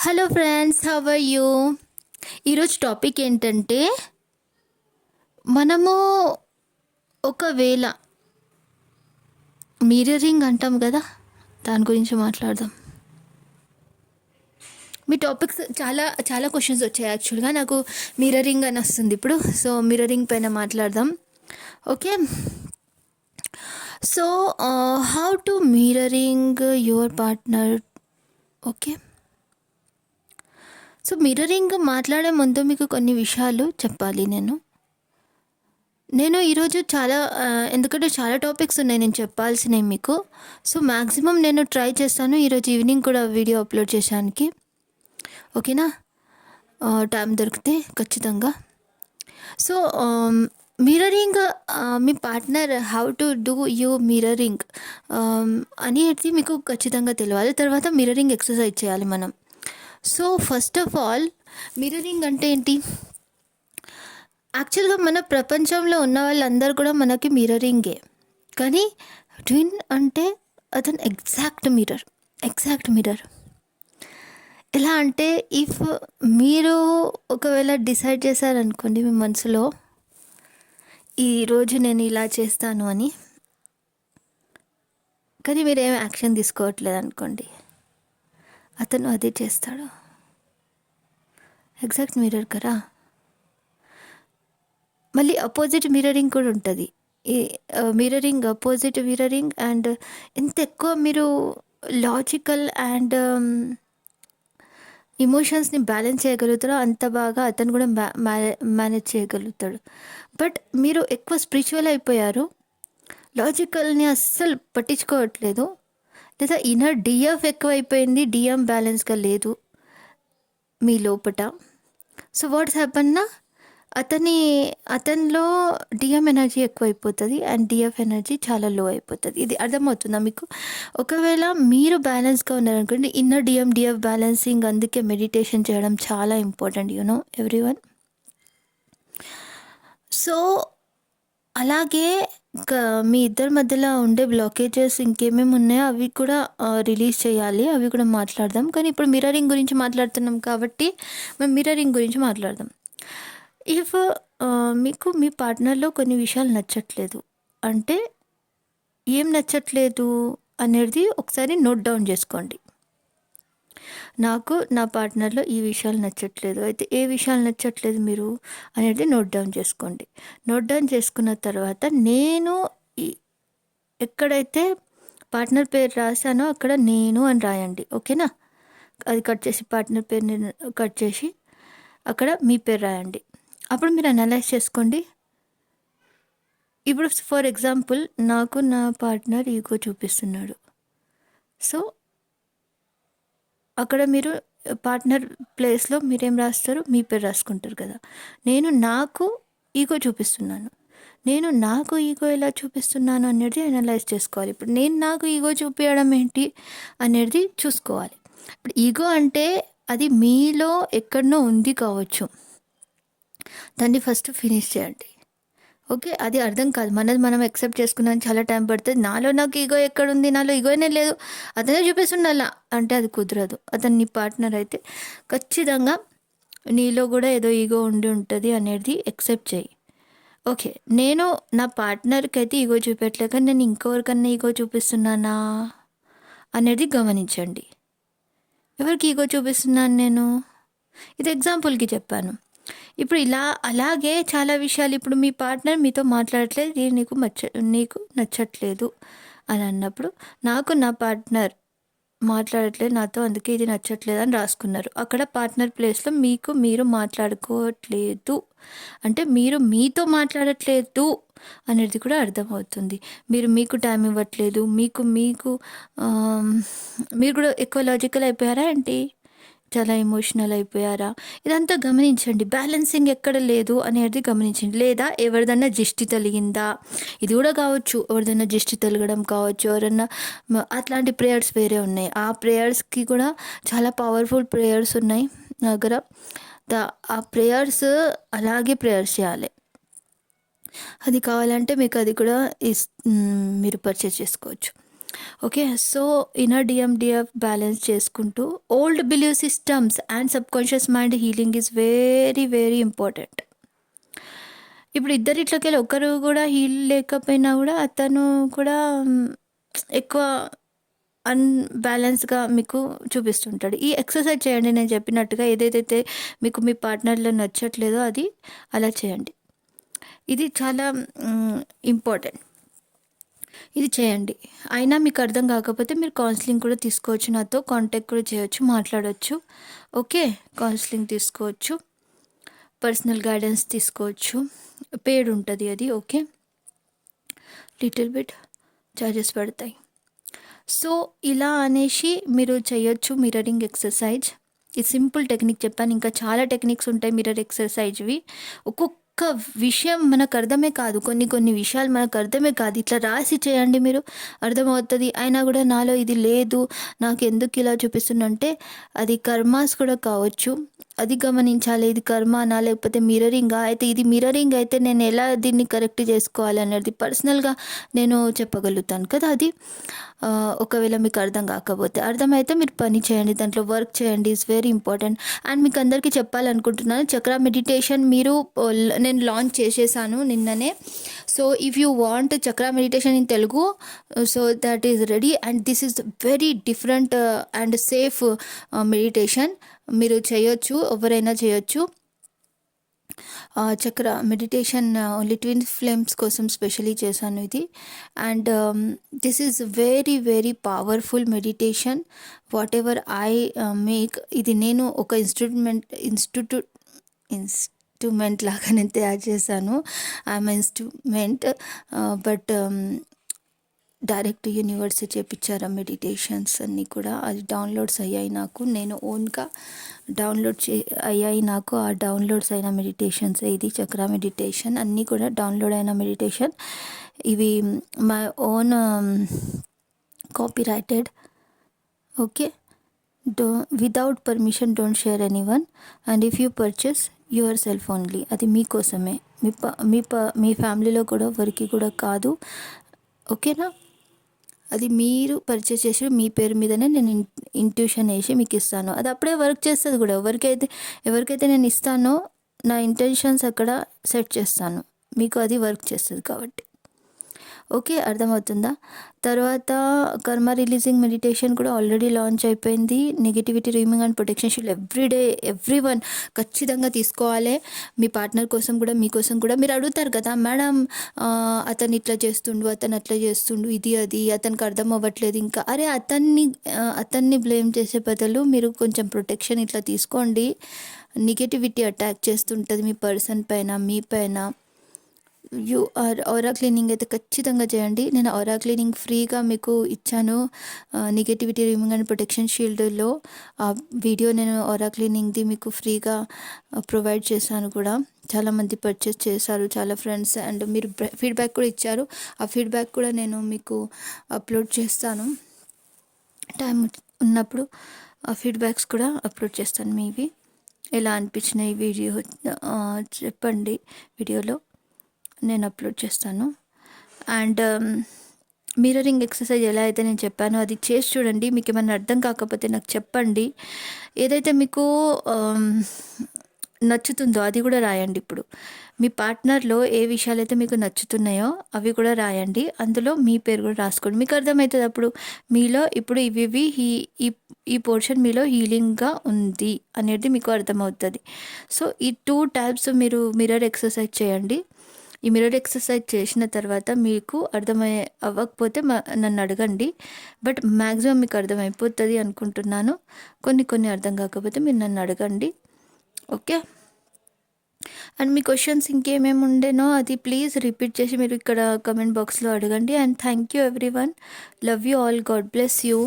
Hello friends, how are you? ఈరోజు topic ఏంటంటే, మనము ఒకవేళ మిర్రరింగ్ అంటాం కదా, దాని గురించి మాట్లాడదాం. మీ టాపిక్స్ చాలా చాలా క్వశ్చన్స్ వచ్చాయి. యాక్చువల్గా నాకు మిర్రరింగ్ అని వస్తుంది ఇప్పుడు. సో మిర్రరింగ్ పైన మాట్లాడదాం. Okay. So how to mirroring your partner. Okay. So mirroring మాట్లాడే ముందు మీకు కొన్ని విషయాలు చెప్పాలి. నేను ఈరోజు చాలా ఎందుకంటే చాలా టాపిక్స్ ఉన్నాయి నేను చెప్పాల్సినవి మీకు. సో మ్యాక్సిమం నేను ట్రై చేస్తాను ఈరోజు ఈవినింగ్ కూడా వీడియో అప్లోడ్ చేసానికి. ఓకేనా? టైం దొరికితే ఖచ్చితంగా. So mirroring, me partner how to do you mirroring అనేది మీకు ఖచ్చితంగా తెలియాలి. తర్వాత మిర్రరింగ్ ఎక్సర్సైజ్ చేయాలి మనం. So first of all, mirroring అంటే ఏంటి? యాక్చువల్గా మన ప్రపంచంలో ఉన్న వాళ్ళందరూ కూడా మనకి మిర్రరింగే. కానీ ట్విన్ అంటే అతను ఎగ్జాక్ట్ మిర్రర్. ఎలా అంటే, ఇఫ్ మీరు ఒకవేళ డిసైడ్ చేశారనుకోండి మీ మనసులో, ఈరోజు నేను ఇలా చేస్తాను అని, కానీ మీరు ఏం యాక్షన్ తీసుకోవట్లేదు అనుకోండి, అతను అదే చేస్తాడు. ఎగ్జాక్ట్ మిర్రర్ కదా. మళ్ళీ అపోజిట్ మిర్రరింగ్ కూడా ఉంటుంది. ఈ మిర్రరింగ్, అపోజిట్ మిర్రరింగ్, అండ్ ఎంత ఎక్కువ మీరు లాజికల్ అండ్ ఇమోషన్స్ని బ్యాలెన్స్ చేయగలుగుతారో అంత బాగా అతను కూడా మేనేజ్ చేయగలుగుతాడు. బట్ మీరు ఎక్కువ స్పిరిచువల్ అయిపోయారు, లాజికల్ని అస్సలు పట్టించుకోవట్లేదు, లేదా ఇన్నర్ డిఎఫ్ ఎక్కువ అయిపోయింది, డిఎం బ్యాలెన్స్గా లేదు మీ లోపట. సో వాట్స్ హ్యాపన్నా, అతనిలో డిఎం ఎనర్జీ ఎక్కువ అయిపోతుంది అండ్ డిఎఫ్ ఎనర్జీ చాలా లో అయిపోతుంది. ఇది అర్థమవుతుందా మీకు? ఒకవేళ మీరు బ్యాలెన్స్గా ఉన్నారనుకోండి, ఇన్నర్ డిఎఫ్ బ్యాలెన్సింగ్, అందుకే మెడిటేషన్ చేయడం చాలా ఇంపార్టెంట్, ఎవ్రీవన్. సో అలాగే మీ ఇద్దరి మధ్యలో ఉండే బ్లాకేజెస్ ఇంకేమేమి ఉన్నాయో అవి కూడా రిలీజ్ చేయాలి, అవి కూడా మాట్లాడదాం. కానీ ఇప్పుడు మిర్రరింగ్ గురించి మాట్లాడుతున్నాం కాబట్టి మనం మిర్రరింగ్ గురించి మాట్లాడదాం. ఇఫ్ మీకు మీ పార్ట్నర్లో కొన్ని విషయాలు నచ్చట్లేదు అంటే, ఏం నచ్చట్లేదు అనేది ఒకసారి నోట్ డౌన్ చేసుకోండి. నాకు నా పార్ట్నర్లో ఈ విషయాలు నచ్చట్లేదు, అయితే ఏ విషయాలు నచ్చట్లేదు మీరు అనేది నోట్ డౌన్ చేసుకోండి. నోట్ డౌన్ చేసుకున్న తర్వాత నేను ఎక్కడైతే పార్ట్నర్ పేరు రాశానో అక్కడ నేను అని రాయండి. ఓకేనా? అది కట్ చేసి, పార్ట్నర్ పేరుని కట్ చేసి అక్కడ మీ పేరు రాయండి. అప్పుడు మీరు అనలైజ్ చేసుకోండి. ఇప్పుడు ఫర్ ఎగ్జాంపుల్, నాకు నా పార్ట్నర్ ఈగో చూపిస్తున్నాడు. సో అక్కడ మీరు పార్ట్నర్ ప్లేస్లో మీరేం రాస్తారు? మీ పేరు రాసుకుంటారు కదా. నేను నాకు ఈగో చూపిస్తున్నాను, నేను నాకు ఈగో ఎలా చూపిస్తున్నాను అనేది అనలైజ్ చేసుకోవాలి. ఇప్పుడు నేను నాకు ఈగో చూపించడం ఏంటి అనేది చూసుకోవాలి. ఇప్పుడు ఈగో అంటే అది మీలో ఎక్కడనో ఉంది కావచ్చు, దాన్ని ఫస్ట్ ఫినిష్ చేయండి. ఓకే, అది అర్థం కాదు, మనం యాక్సెప్ట్ చేసుకున్నాను చాలా టైం పడుతుంది. నాకు ఈగో ఎక్కడుంది, నాలో ఈగోనే లేదు, అతనే చూపిస్తుండాలా అంటే అది కుదరదు. అతను నీ పార్ట్నర్ అయితే ఖచ్చితంగా నీలో కూడా ఏదో ఈగో ఉండి ఉంటుంది అనేది యాక్సెప్ట్ చేయి. ఓకే, నేను నా పార్ట్నర్కి అయితే ఈగో చూపెట్టలేక నేను ఇంకెవరికన్నా ఈగో చూపిస్తున్నానా అనేది గమనించండి. ఎవరికి ఈగో చూపిస్తున్నాను నేను? ఇది ఎగ్జాంపుల్కి చెప్పాను. ఇప్పుడు అలాగే చాలా విషయాలు, ఇప్పుడు మీ పార్ట్నర్ మీతో మాట్లాడట్లేదు, ఇది నీకు నచ్చట్లేదు అని అన్నప్పుడు, నాకు నా పార్ట్నర్ మాట్లాడట్లేదు నాతో, అందుకే ఇది నచ్చట్లేదు అని రాసుకున్నారు. అక్కడ పార్ట్నర్ ప్లేస్లో మీరు మాట్లాడుకోవట్లేదు అంటే మీరు మీతో మాట్లాడట్లేదు అనేది కూడా అర్థమవుతుంది. మీరు మీకు టైం ఇవ్వట్లేదు, మీరు కూడా ఎక్కువ లాజికల్ అయిపోయారా ఏంటి, చాలా ఎమోషనల్ అయిపోయారా? ఇదంతా గమనించండి. బ్యాలెన్సింగ్ ఎక్కడ లేదు అనేది గమనించండి. లేదా ఎవరిదన్నా దిష్టి తగిలిందా, ఇది కూడా కావచ్చు. ఎవరిదన్నా దిష్టి తగలడం కావచ్చు, ఎవరన్నా అట్లాంటి ప్రేయర్స్ వేరే ఉన్నాయి. ఆ ప్రేయర్స్కి కూడా చాలా పవర్ఫుల్ ప్రేయర్స్ ఉన్నాయి నా దగ్గర. ఆ ప్రేయర్స్ అలాగే ప్రేయర్స్ చేయాలి. అది కావాలంటే మీకు అది కూడా మీరు పర్చేస్ చేసుకోవచ్చు. ఓకే. సో, ఇన్నర్ డీఎండిఎఫ్ బ్యాలెన్స్ చేసుకుంటూ old believe systems and subconscious mind healing is very, very important. ఇప్పుడు ఇద్దరిట్లోకెళ్ళి ఒకరు కూడా హీల్ లేకపోయినా కూడా అతను కూడా ఎక్కువ అన్‌బ్యాలెన్స్‌గా మీకు చూపిస్తుంటాడు. ఈ ఎక్సర్సైజ్ చేయండి నేను చెప్పినట్టుగా. ఏదేదైతే మీకు మీ పార్ట్నర్‌లో నచ్చట్లేదో అది అలా చేయండి. ఇది చాలా ఇంపార్టెంట్. ఇది చేయండి. అయినా మీకు అర్థం కాకపోతే మీరు కౌన్సిలింగ్ కూడా తీసుకోవచ్చు. నాతో కాంటాక్ట్ కూడా చేయొచ్చు, మాట్లాడొచ్చు. ఓకే. కౌన్సిలింగ్ తీసుకోవచ్చు, పర్సనల్ గైడెన్స్ తీసుకోవచ్చు. పెయిడ్ ఉంటుంది అది. ఓకే. లిటిల్ బిట్ చార్జెస్ పడతాయి. సో ఇలా అనేసి మీరు చేయొచ్చు మిర్రరింగ్ ఎక్సర్సైజ్. ఈ సింపుల్ టెక్నిక్ చెప్పాను. ఇంకా చాలా టెక్నిక్స్ ఉంటాయి మిర్రర్ ఎక్సర్సైజ్వి. ఒక్కొక్క విషయం మనకు అర్థమే కాదు, కొన్ని విషయాలు మనకు అర్థమే కాదు. ఇట్లా రాసి చేయండి, మీరు అర్థమవుతుంది. అయినా కూడా నాలో ఇది లేదు, నాకు ఎందుకు ఇలా చూపిస్తుందంటే అది కర్మాస్ కూడా కావచ్చు. అది గమనించాలి. ఇది కర్మానా లేకపోతే మిర్రరింగా? అయితే ఇది మిర్రరింగ్ అయితే నేను ఎలా దీన్ని కరెక్ట్ చేసుకోవాలి అనేది పర్సనల్గా నేను చెప్పగలుగుతాను కదా. అది ఒకవేళ మీకు అర్థం కాకపోతే, అర్థమైతే మీరు పని చేయండి, దాంట్లో వర్క్ చేయండి. It's very important. అండ్ మీకు అందరికీ చెప్పాలనుకుంటున్నాను, చక్ర మెడిటేషన్ నేను లాంచ్ చేసేసాను నిన్ననే. So if you want chakra meditation in Telugu, so that is ready. And this is very different and safe meditation. మీరు చేయొచ్చు, ఎవరైనా చేయొచ్చు. Chakra meditation only twin flames కోసం స్పెషలీ చేశాను ఇది. And this is very, very powerful meditation. Whatever I make, ఇది నేను ఒక ఇన్స్ట్రుమెంట్ లాగా నేను తయారు చేశాను. I'm instrument, but direct universe చేపించారు మెడిటేషన్స్ అన్నీ కూడా. అది డౌన్లోడ్స్ అయ్యాయి నాకు, నేను ఓన్గా అయ్యాయి నాకు. ఆ డౌన్లోడ్స్ అయిన మెడిటేషన్స్ ఇది చక్ర మెడిటేషన్. అన్నీ కూడా డౌన్లోడ్ అయిన మెడిటేషన్. ఇవి my own copyrighted. Okay. Without permission don't share any one. And if you purchase your self only. అది మీకోసమే, మీ ఫ్యామిలీలో కూడా ఎవరికి కూడా కాదు. ఓకేనా. అది మీరు పర్చేస్ చేసి మీ పేరు మీదనే నేను ఇంట్యూషన్ వేసి మీకు ఇస్తాను. అది అప్పుడే వర్క్ చేస్తుంది కూడా. ఎవరికైతే నేను ఇస్తానో నా ఇంటెన్షన్స్ అక్కడ సెట్ చేస్తాను, మీకు అది వర్క్ చేస్తుంది కాబట్టి. ఓకే, అర్థమవుతుందా. తర్వాత కర్మ రిలీజింగ్ మెడిటేషన్ కూడా ఆల్రెడీ లాంచ్ అయిపోయింది. Negativity removing and protection shield everyday everyone ఖచ్చితంగా తీసుకోవాలి. మీ పార్ట్నర్ కోసం కూడా, మీకోసం కూడా. మీరు అడుగుతారు కదా, మేడం అతను ఇట్లా చేస్తుండు, అతను అట్లా చేస్తుండు, ఇది అది అతనికి అర్థం అవ్వట్లేదు ఇంకా. అరే అతన్ని బ్లేమ్ చేసే బదులు మీరు కొంచెం ప్రొటెక్షన్ ఇట్లా తీసుకోండి. నెగిటివిటీ అటాక్ చేస్తుంటుంది మీ పర్సన్ పైన, మీ పైన. ఔరా క్లీనింగ్ అయితే ఖచ్చితంగా చేయండి. నేను ఔరా క్లీనింగ్ ఫ్రీగా మీకు ఇచ్చాను. నెగటివిటీ రిమూవింగ్ అండ్ ప్రొటెక్షన్ షీల్డ్లో ఆ వీడియో నేను ఔరా క్లీనింగ్ది మీకు ఫ్రీగా ప్రొవైడ్ చేశాను కూడా. చాలామంది పర్చేస్ చేశారు, చాలా ఫ్రెండ్స్. అండ్ మీరు ఫీడ్బ్యాక్ కూడా ఇచ్చారు. ఆ ఫీడ్బ్యాక్ కూడా నేను మీకు అప్లోడ్ చేస్తాను. టైం ఉన్నప్పుడు ఆ ఫీడ్బ్యాక్స్ కూడా అప్లోడ్ చేస్తాను. మీవి ఎలా అనిపించినాయి వీడియో చెప్పండి, వీడియోలో నేను అప్లోడ్ చేస్తాను. అండ్ మిర్రరింగ్ ఎక్సర్సైజ్ ఎలా అయితే నేను చెప్పానో అది చేసి చూడండి. మీకు ఏమైనా అర్థం కాకపోతే నాకు చెప్పండి. ఏదైతే మీకు నచ్చుతుందో అది కూడా రాయండి. ఇప్పుడు మీ పార్ట్నర్లో ఏ విషయాలు అయితే మీకు నచ్చుతున్నాయో అవి కూడా రాయండి. అందులో మీ పేరు కూడా రాసుకోండి. మీకు అర్థమవుతుంది అప్పుడు మీలో ఇప్పుడు ఇవి ఈ పోర్షన్ మీలో హీలింగ్గా ఉంది అనేది మీకు అర్థమవుతుంది. సో ఈ 2 టైప్స్ మీరు మిర్రర్ ఎక్సర్సైజ్ చేయండి. ఈ మిర్రర్ ఎక్సర్సైజ్ చేసిన తర్వాత మీకు అవ్వకపోతే నన్ను అడగండి. బట్ మ్యాక్సిమం మీకు అర్థమైపోతుంది అనుకుంటున్నాను. కొన్ని అర్థం కాకపోతే మీరు నన్ను అడగండి. ఓకే. అండ్ మీ క్వశ్చన్స్ ఇంకేమేమి ఉండేనో అది ప్లీజ్ రిపీట్ చేసి మీరు ఇక్కడ కమెంట్ బాక్స్లో అడగండి. And thank you everyone. Love you all. God bless you.